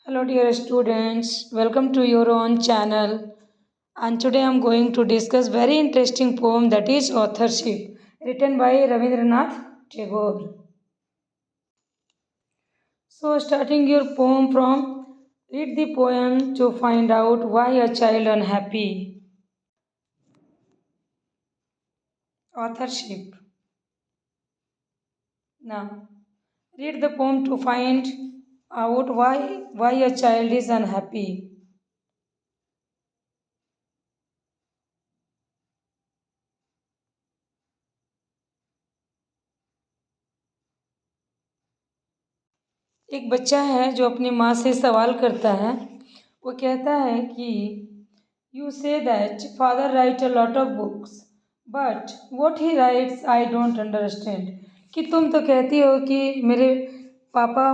Hello, dear students. Welcome to your own channel. And today I'm going to discuss very interesting poem that is authorship, written by Rabindranath Tagore. So, starting your poem from read the poem to find out why a child unhappy. Authorship. Now, read the poem to find out why a child is unhappy. एक बच्चा है जो अपनी माँ से सवाल करता है। वो कहता है कि you say that father right a lot of books but what he rights I don't understand. कि तुम तो कहती हो कि मेरे पापा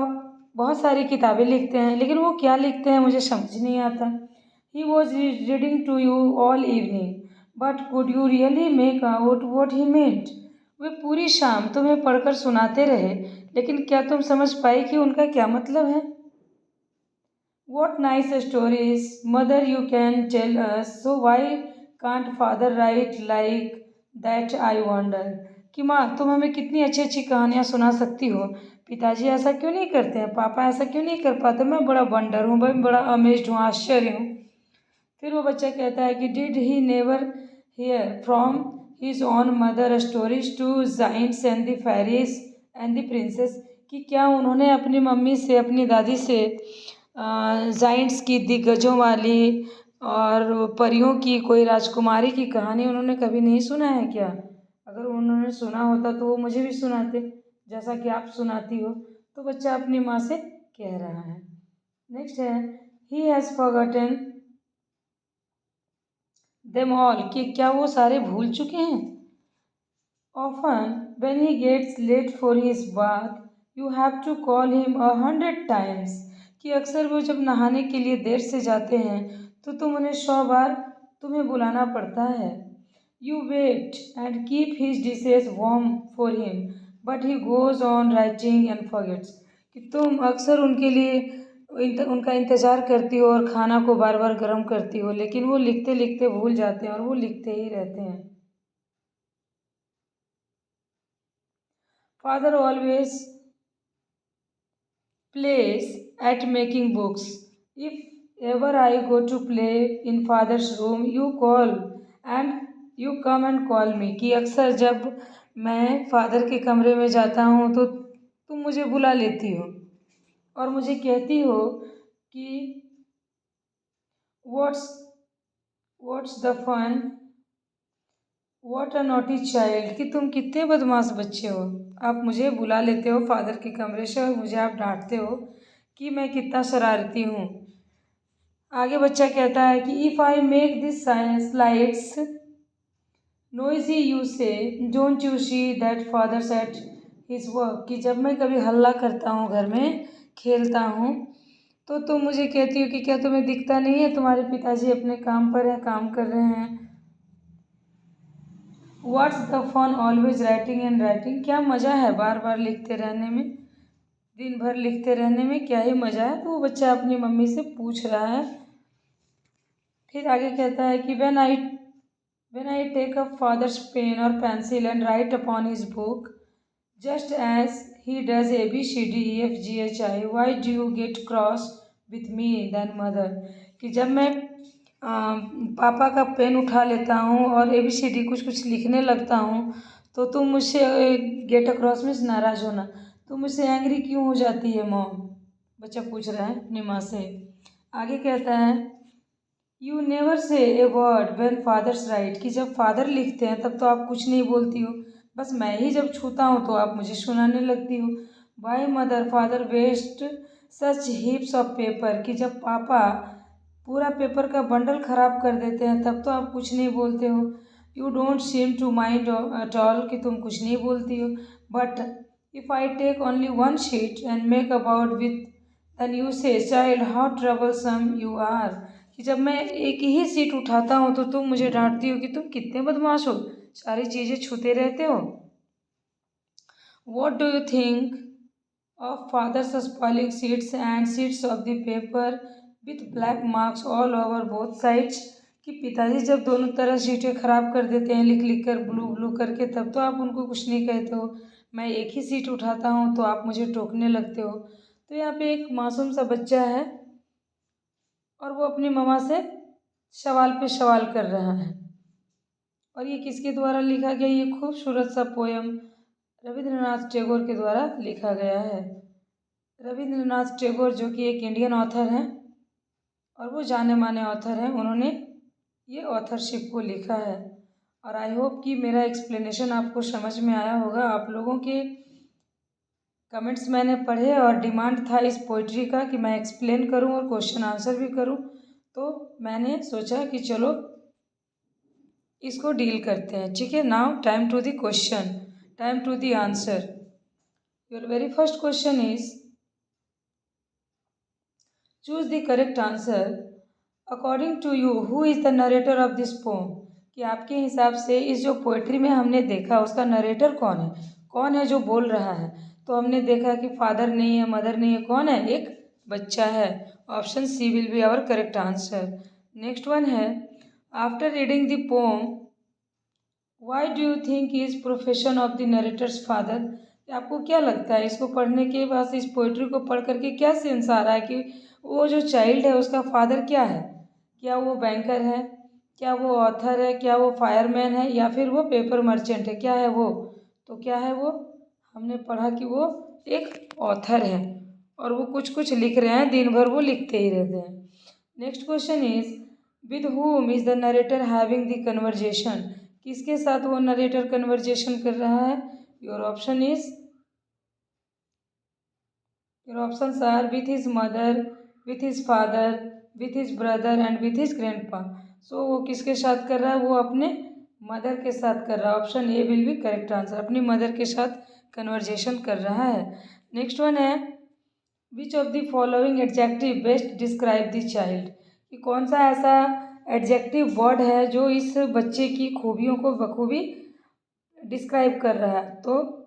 बहुत सारी किताबें लिखते हैं, लेकिन वो क्या लिखते हैं मुझे समझ नहीं आता। He was reading to you all evening but could you really make out what he meant. वे पूरी शाम तुम्हें पढ़कर सुनाते रहे, लेकिन क्या तुम समझ पाई कि उनका क्या मतलब है। What nice stories, mother, you can tell us. So why can't father write like that? I wonder. कि माँ तुम हमें कितनी अच्छी अच्छी कहानियाँ सुना सकती हो, पिताजी ऐसा क्यों नहीं करते हैं, पापा ऐसा क्यों नहीं कर पाते। मैं बड़ा वंडर हूँ, मैं बड़ा अमेज्ड हूँ, आश्चर्य हूँ। फिर वो बच्चा कहता है कि did he never hear from his own mother stories to giants and the fairies and the princess. कि क्या उन्होंने अपनी मम्मी से, अपनी दादी से जाइंट्स की, दिग्गजों वाली और परियों की, कोई राजकुमारी की कहानी उन्होंने कभी नहीं सुना है क्या। अगर उन्होंने सुना होता तो वो मुझे भी सुनाते, जैसा कि आप सुनाती हो। तो बच्चा अपनी माँ से कह रहा है। नेक्स्ट है he has forgotten them all. कि क्या वो सारे भूल चुके हैं। Often when he gets late for his bath you have to call him 100 times. कि अक्सर वो जब नहाने के लिए देर से जाते हैं तो तुम उन्हें 100 बार तुम्हें बुलाना पड़ता है। You wait and keep his dishes warm for him but he goes on writing and forgets. कि तुम अक्सर उनके लिए उनका इंतज़ार करती हो और खाना को बार बार गर्म करती हो, लेकिन वो लिखते लिखते भूल जाते हैं और वो लिखते ही रहते हैं। Father always plays at making books. If ever I go to play in father's room, you call and you come and call me। कि अक्सर जब मैं फादर के कमरे में जाता हूँ तो तुम मुझे बुला लेती हो और मुझे कहती हो कि what's what's the fun, what a naughty child. कि तुम कितने बदमाश बच्चे हो। आप मुझे बुला लेते हो फादर के कमरे से और मुझे आप डांटते हो कि मैं कितना शरारती हूँ। आगे बच्चा कहता है कि if I make this slides noisy you say don't you see that father set his work. कि जब मैं कभी हल्ला करता हूँ, घर में खेलता हूँ, तो तुम मुझे कहती हो कि क्या तुम्हें दिखता नहीं है, तुम्हारे पिताजी अपने काम पर हैं, काम कर रहे हैं। What's the fun always writing and writing. क्या मज़ा है बार बार लिखते रहने में, दिन भर लिखते रहने में क्या ही मज़ा है। तो वो बच्चा अपनी मम्मी से पूछ रहा है। फिर आगे कहता है कि when I take up father's pen or pencil and write upon his book, just as he does A B C D E F G H I, why do you get cross with me then mother। कि जब मैं पापा का pen उठा लेता हूँ और ABCD कुछ कुछ लिखने लगता हूँ तो तुम मुझसे गेट अक्रॉस में नाराज़ होना, तुम मुझसे एंग्री क्यों हो जाती है मॉम। बच्चा पूछ रहा है अपनी माँ से। आगे कहता है you never say a word when father's write. कि जब फादर लिखते हैं तब तो आप कुछ नहीं बोलती हो, बस मैं ही जब छूता हूँ तो आप मुझे सुनाने लगती हो। Why mother father waste such heaps of paper. कि जब पापा पूरा पेपर का बंडल ख़राब कर देते हैं तब तो आप कुछ नहीं बोलते हो। You don't seem to mind at all. कि तुम कुछ नहीं बोलती हो। But if I take only one sheet and make about with then you say child how troublesome you are. कि जब मैं एक ही सीट उठाता हूँ तो तुम मुझे डांटती हो कि तुम कितने बदमाश हो, सारी चीज़ें छूते रहते हो। What do you think of father's spoiling sheets and sheets of the paper with black marks all over both sides, कि पिताजी जब दोनों तरह शीटें खराब कर देते हैं लिख लिख कर ब्लू ब्लू करके, तब तो आप उनको कुछ नहीं कहते हो। मैं एक ही सीट उठाता हूँ तो आप मुझे टोकने लगते हो। तो यहाँ पे एक मासूम सा बच्चा है और वो अपनी मम्मा से सवाल पे सवाल कर रहा है। और ये किसके द्वारा लिखा गया? ये खूबसूरत सा पोयम रविंद्रनाथ टैगोर के द्वारा लिखा गया है। रविंद्रनाथ टैगोर जो कि एक इंडियन ऑथर हैं और वो जाने माने ऑथर हैं, उन्होंने ये ऑथरशिप को लिखा है। और आई होप कि मेरा एक्सप्लेनेशन आपको समझ में आया होगा। आप लोगों के कमेंट्स मैंने पढ़े और डिमांड था इस पोइट्री का कि मैं एक्सप्लेन करूं और क्वेश्चन आंसर भी करूं, तो मैंने सोचा कि चलो इसको डील करते हैं। ठीक है, now time to the question, time to the answer. Your very first question is choose the correct answer according to you who is the narrator of this poem, कि आपके हिसाब से इस जो पोइट्री में हमने देखा उसका नरेटर कौन है जो बोल रहा है। तो हमने देखा कि फादर नहीं है, मदर नहीं है, कौन है? एक बच्चा है। Option C will be our correct answer. Next one है after reading the poem why do you think is profession of the narrator's father, आपको क्या लगता है इसको पढ़ने के बाद, इस पोइट्री को पढ़ करके क्या सेंस आ रहा है कि वो जो चाइल्ड है उसका फादर क्या है? क्या वो बैंकर है, क्या वो ऑथर है, क्या वो फायरमैन है, या फिर वो पेपर मर्चेंट है? क्या है वो? तो क्या है वो? हमने पढ़ा कि वो एक ऑथर है और वो कुछ कुछ लिख रहे हैं, दिन भर वो लिखते ही रहते हैं। Next question is with whom is the narrator having the conversation, किसके साथ वो नरेटर कन्वर्जेशन कर रहा है? Your option is Your options are with his mother, with his father, with his brother and with his grandpa. So वो किसके साथ कर रहा है? वो अपने मदर के साथ कर रहा है। Option A will be correct answer, अपनी मदर के साथ कन्वर्जेशन कर रहा है। नेक्स्ट वन है which of the following adjective best describe the child, कि कौन सा ऐसा एडजेक्टिव वर्ड है जो इस बच्चे की खूबियों को बखूबी डिस्क्राइब कर रहा है? तो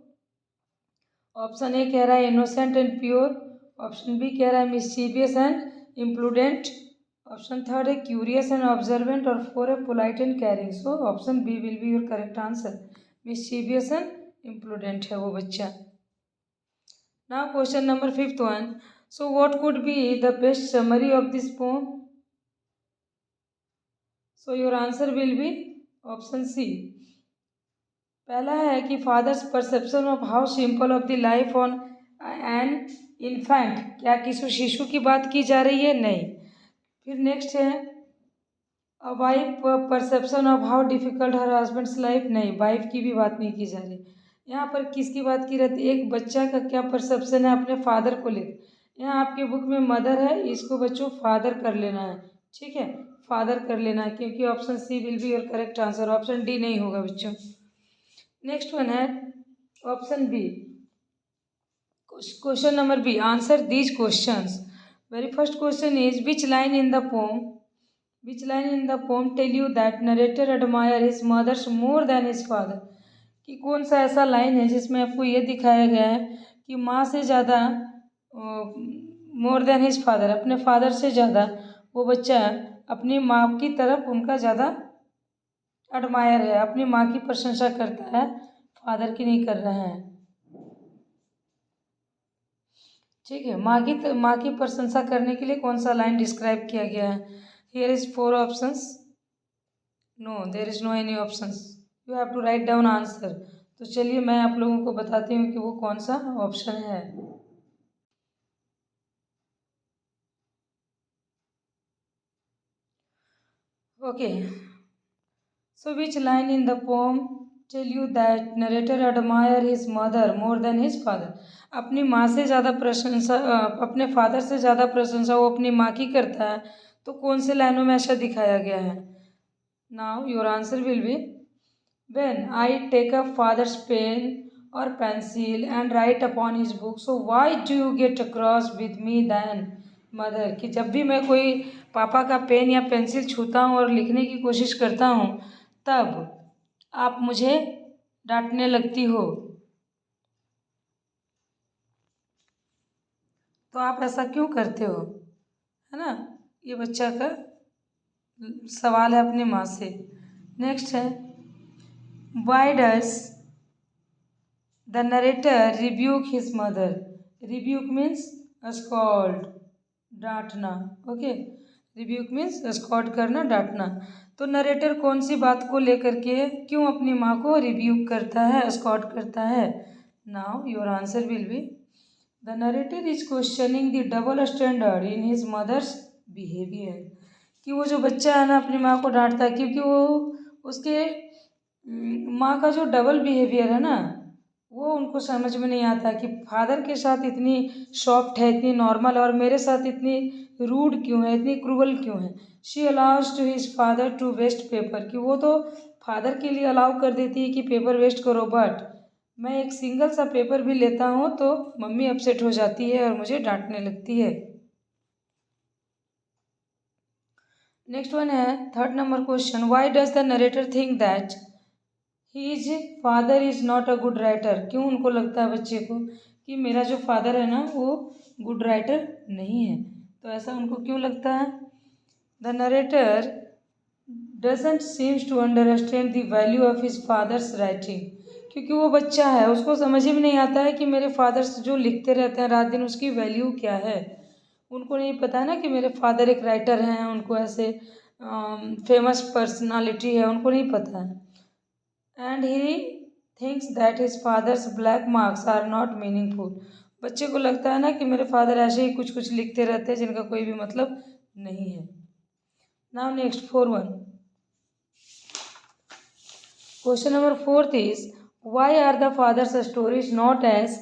ऑप्शन ए कह रहा है innocent and pure, option B कह रहा है mischievous and imprudent, option third है क्यूरियस एंड ऑब्जर्वेंट, और फोर है polite and caring. So option B will be your correct answer, mischievous and imprudent है वो बच्चा। Now question number fifth one, so what could be the best summary of this poem? So your answer will be option C. पहला है कि father's perception of how simple of the life on an infant, क्या किसी शिशु की बात की जा रही है? नहीं। फिर नेक्स्ट है a wife perception of how difficult her husband's life, नहीं, वाइफ की भी बात नहीं की जा रही। यहाँ पर किसकी बात की रहती है? एक बच्चा का क्या परसेप्शन है अपने फादर को लेकर। यहाँ आपके बुक में मदर है, इसको बच्चों फादर कर लेना है। ठीक है, फादर कर लेना है, क्योंकि option C will be your correct answer, option D नहीं होगा बच्चों। नेक्स्ट वन है option B, question number B, answer these questions. Very first question is which line in the poem, which line in the poem tell you that narrator admire his mother's more than his father, कि कौन सा ऐसा line है जिसमें आपको ये दिखाया गया है कि माँ से ज़्यादा, मोर देन हिज फादर, अपने फादर से ज़्यादा वो बच्चा अपनी माँ की तरफ उनका ज़्यादा एडमायर है, अपनी माँ की प्रशंसा करता है, फादर की नहीं कर रहा है। ठीक है, माँ की प्रशंसा करने के लिए कौन सा लाइन डिस्क्राइब किया गया है? Here is four options, no there is no any options, you have to write down answer. तो चलिए मैं आप लोगों को बताती हूँ कि वो कौन सा ऑप्शन है। Okay, so which line in the poem tell you that narrator admire his mother more than his father, अपनी माँ से ज़्यादा प्रशंसा, अपने फादर से ज़्यादा प्रशंसा वो अपनी माँ की करता है। तो कौन से लाइनों में ऐसा दिखाया गया है? Now your answer will be when I take up father's pen और pencil and write upon his book, so why do you get across with me then mother, कि जब भी मैं कोई पापा का पेन या पेंसिल छूता हूँ और लिखने की कोशिश करता हूँ तब आप मुझे डांटने लगती हो। तो आप ऐसा क्यों करते हो, है ना। ये बच्चा का सवाल है अपनी माँ से। नेक्स्ट है, why does the narrator rebuke his mother. Rebuke means scold, डांटना। ओके, रिब्यूक मीन्स स्कॉल्ड करना, डांटना। तो नरेटर कौन सी बात को लेकर के क्यों अपनी माँ को रिब्यूक करता है, स्कॉल्ड करता है। Now your answer will be, the narrator is questioning the double standard in his mother's behaviour. कि वो जो बच्चा है ना अपनी माँ को डांटता है क्योंकि वो उसके माँ का जो डबल बिहेवियर है ना, वो उनको समझ में नहीं आता कि फादर के साथ इतनी सॉफ्ट है, इतनी नॉर्मल, और मेरे साथ इतनी रूड क्यों है, इतनी क्रूअल क्यों है। She allows to his father to waste paper. कि वो तो फादर के लिए अलाउ कर देती है कि पेपर वेस्ट करो, बट मैं एक सिंगल सा पेपर भी लेता हूँ तो मम्मी अपसेट हो जाती है और मुझे डांटने लगती है। नेक्स्ट वन है, third number question, why does the narrator think that his father is not a good writer. क्यों उनको लगता है बच्चे को कि मेरा जो फादर है ना वो गुड राइटर नहीं है। तो ऐसा उनको क्यों लगता है। The narrator doesn't seems to understand the value of his father's writing. क्योंकि वो बच्चा है, उसको समझ ही में नहीं आता है कि मेरे फादर्स जो लिखते रहते हैं रात दिन उसकी वैल्यू क्या है। उनको नहीं पता है ना कि मेरे फादर एक राइटर हैं, उनको ऐसे फेमस पर्सनालिटी है, उनको नहीं पता है। And he thinks that his father's black marks are not meaningful. बच्चे को लगता है ना कि मेरे फादर ऐसे ही कुछ कुछ लिखते रहते हैं जिनका कोई भी मतलब नहीं है। Now next 4-1 question number 4 is, why are the father's stories not as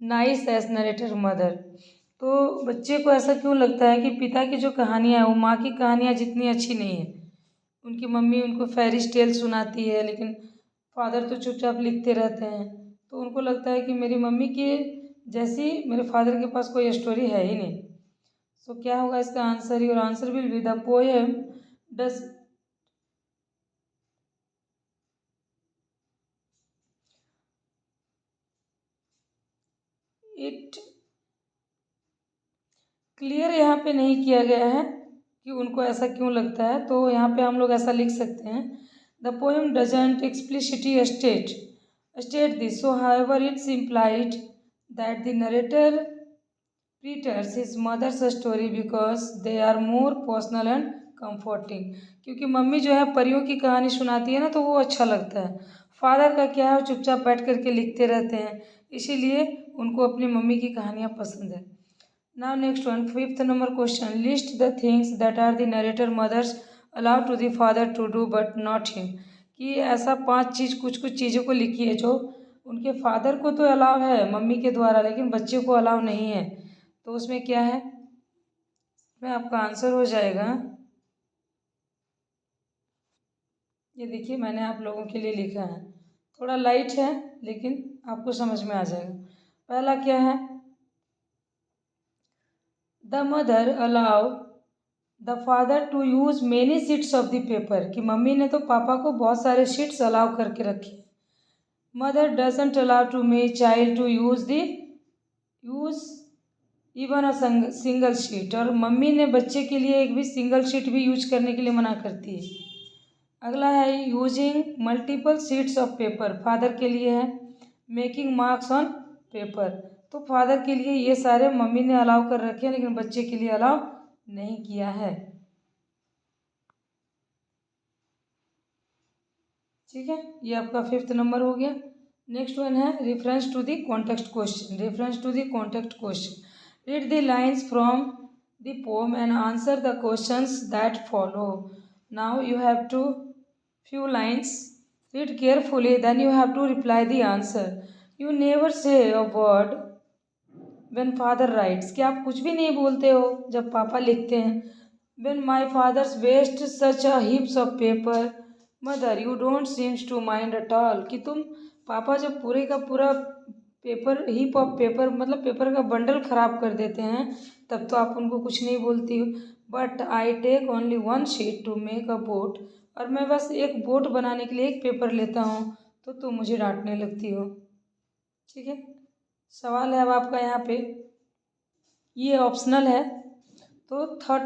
nice as narrator mother. तो बच्चे को ऐसा क्यों लगता है कि पिता की जो कहानियाँ हैं वो माँ की कहानियाँ जितनी अच्छी नहीं है। उनकी मम्मी उनको फेरी टेल सुनाती है लेकिन फादर तो चुपचाप लिखते रहते हैं। तो उनको लगता है कि मेरी मम्मी की जैसी मेरे फादर के पास कोई स्टोरी है ही नहीं। सो क्या होगा इसका answer, your answer will be, the poem does it clear यहाँ पे नहीं किया गया है कि उनको ऐसा क्यों लगता है। तो यहाँ पे हम लोग ऐसा लिख सकते हैं, the poem doesn't explicitly state this, so however it's implied that the narrator prefers his mother's story because they are more personal and comforting. क्योंकि मम्मी जो है परियों की कहानी सुनाती है ना तो वो अच्छा लगता है। फादर का क्या है, चुपचाप बैठ करके लिखते रहते हैं, इसीलिए उनको अपनी मम्मी की कहानियाँ पसंद है। Now next one, fifth number question. List the things that are the narrator mothers allowed to the father to do but not him. कि ऐसा 5 चीज़, कुछ कुछ चीज़ों को लिखिए जो उनके फादर को तो अलाउ है मम्मी के द्वारा लेकिन बच्चे को अलाउ नहीं है। तो उसमें क्या है, इसमें आपका आंसर हो जाएगा, ये देखिए मैंने आप लोगों के लिए लिखा है, थोड़ा लाइट है लेकिन आपको समझ में आ जाएगा। पहला क्या है, the mother allow the father to use many sheets of the paper. कि मम्मी ने तो पापा को बहुत सारे शीट्स अलाउ करके रखे। Mother doesn't allow to me child to use even a single sheet. और मम्मी ने बच्चे के लिए एक भी सिंगल शीट भी यूज करने के लिए मना करती है। अगला है using multiple sheets of paper. Father के लिए है मेकिंग मार्क्स ऑन पेपर। तो फादर के लिए ये सारे मम्मी ने अलाउ कर रखे हैं लेकिन बच्चे के लिए अलाउ नहीं किया है। ठीक है, ये आपका 5th नंबर हो गया। नेक्स्ट वन है reference to the context question. Reference to the context question, read the lines from the poem and answer the questions that follow. Now you have to few lines, read carefully, then you have to reply the answer. You never say a word when father writes। कि आप कुछ भी नहीं बोलते हो जब पापा लिखते हैं। when my father's waste such a heaps of paper, mother you don't seems to mind at all। कि तुम पापा जब पूरे का पूरा पेपर, हीप ऑफ पेपर मतलब पेपर का बंडल खराब कर देते हैं तब तो आप उनको कुछ नहीं बोलती हो। But I take only 1 sheet to make a boat. और मैं बस एक बोट बनाने के लिए एक पेपर लेता हूँ तो तुम मुझे डांटने लगती हो। ठीक है, सवाल है अब आपका यहाँ पे, ये ऑप्शनल है। तो third,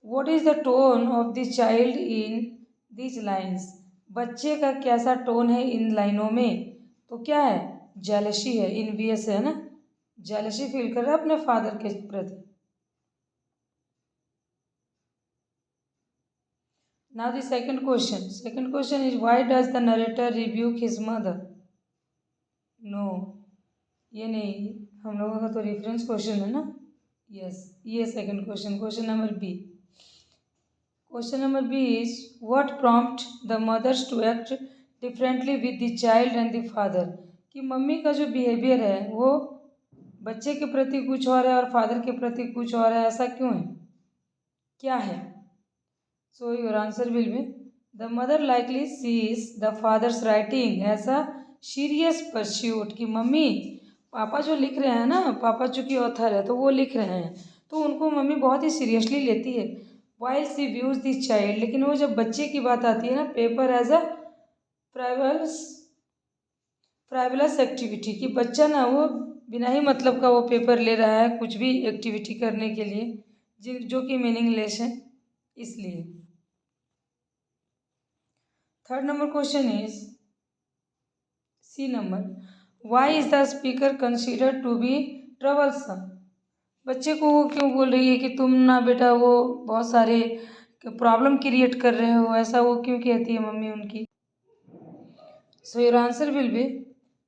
what is the tone of the child in this lines, बच्चे का कैसा टोन है इन लाइनों में? तो क्या है? जेलसी है, इनवियस है ना, जेलसी फील कर रहा है अपने फादर के प्रति। Now the second question is why does the narrator rebuke his mother? No, ये नहीं, हम लोगों का तो रेफरेंस क्वेश्चन है ना। यस, ये second question number B. Question number B is what prompt the mother's to act differently with the child and the father, कि मम्मी का जो बिहेवियर है वो बच्चे के प्रति कुछ और है और फादर के प्रति कुछ और है, ऐसा क्यों है, क्या है? So your answer will be the mother likely sees the father's writing as a serious pursuit, कि मम्मी, पापा जो लिख रहे हैं ना, पापा चूँकि ऑथर है तो वो लिख रहे हैं तो उनको मम्मी बहुत ही सीरियसली लेती है। While she views this child, लेकिन वो जब बच्चे की बात आती है ना, paper as a frivolous activity, कि बच्चा ना वो बिना ही मतलब का वो पेपर ले रहा है कुछ भी एक्टिविटी करने के लिए जो कि मीनिंगलेस है, इसलिए। Third number question is C number, why is the speaker considered to be troublesome, बच्चे को वो क्यों बोल रही है कि तुम ना बेटा वो बहुत सारे प्रॉब्लम क्रिएट कर रहे हो, ऐसा वो क्यों कहती है मम्मी उनकी? सो your answer will be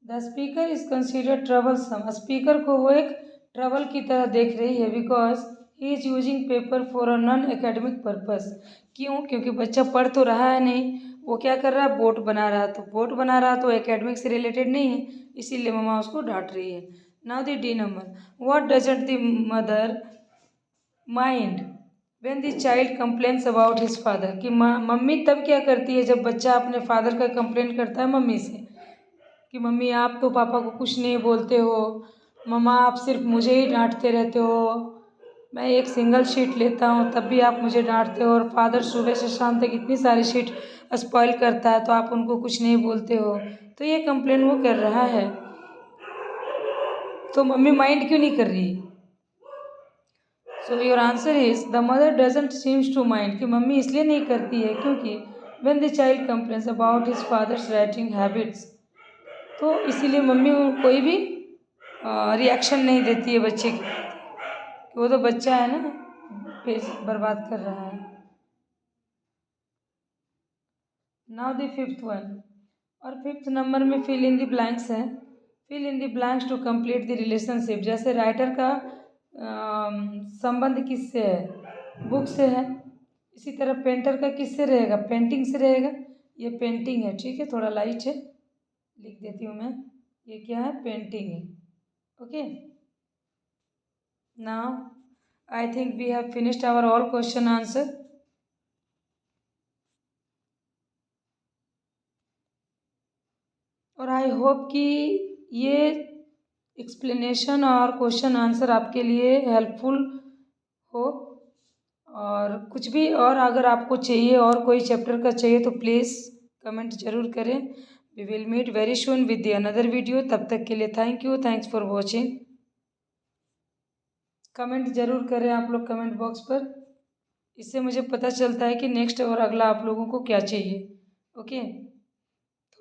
the speaker is considered troublesome, speaker को वो एक ट्रबल की तरह देख रही है, because he is using paper for a non academic purpose. क्यों? क्योंकि बच्चा पढ़ तो रहा है नहीं, वो क्या कर रहा है, बोट बना रहा है, तो बोट बना रहा तो एकेडमिक से रिलेटेड नहीं है, इसीलिए मम्मा उसको डांट रही है। Now the D number, what doesn't the mother mind when the child complains about his father, कि मम्मी तब क्या करती है जब बच्चा अपने फादर का कंप्लेन करता है मम्मी से, कि मम्मी आप तो पापा को कुछ नहीं बोलते हो, मम्मा आप सिर्फ मुझे ही डांटते रहते हो, मैं एक सिंगल शीट लेता हूँ तब भी आप मुझे डांटते हो, और फादर सुबह से शाम तक इतनी सारी शीट स्पॉइल करता है तो आप उनको कुछ नहीं बोलते हो, तो ये कंप्लेन वो कर रहा है, तो मम्मी माइंड क्यों नहीं कर रही? So your answer is the mother doesn't seems to mind, कि मम्मी इसलिए नहीं करती है क्योंकि when the child complains about his father's writing habits, तो इसीलिए मम्मी कोई भी रिएक्शन नहीं देती है बच्चे के प्रति, वो तो बच्चा है ना, पेज बर्बाद कर रहा है। नाउ द फिफ्थ वन, और फिफ्थ नंबर में फिल इन द ब्लैंक्स है, fill in the blanks to complete the relationship, जैसे राइटर का संबंध किससे है, बुक से है, इसी तरह पेंटर का किससे रहेगा, पेंटिंग से रहेगा, ये पेंटिंग है, ठीक है, थोड़ा लाइट है, लिख देती हूँ मैं, ये क्या है, पेंटिंग है, okay. Now I think we have finished our all question answer. और आई होप कि ये एक्सप्लेनेशन और क्वेश्चन आंसर आपके लिए हेल्पफुल हो, और कुछ भी और अगर आपको चाहिए और कोई चैप्टर का चाहिए तो प्लीज़ कमेंट ज़रूर करें। We will meet very soon with the another video, तब तक के लिए thank you, thanks for watching. Comment ज़रूर करें आप लोग कमेंट बॉक्स पर, इससे मुझे पता चलता है कि नेक्स्ट और अगला आप लोगों को क्या चाहिए, ओके।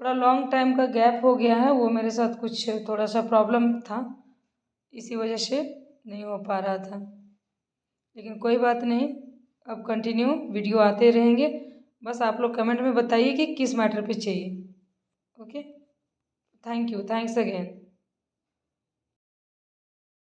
थोड़ा लॉन्ग टाइम का गैप हो गया है, वो मेरे साथ कुछ थोड़ा सा प्रॉब्लम था, इसी वजह से नहीं हो पा रहा था, लेकिन कोई बात नहीं, अब कंटिन्यू वीडियो आते रहेंगे, बस आप लोग कमेंट में बताइए कि किस मैटर पे चाहिए, okay. Thank you, thanks again.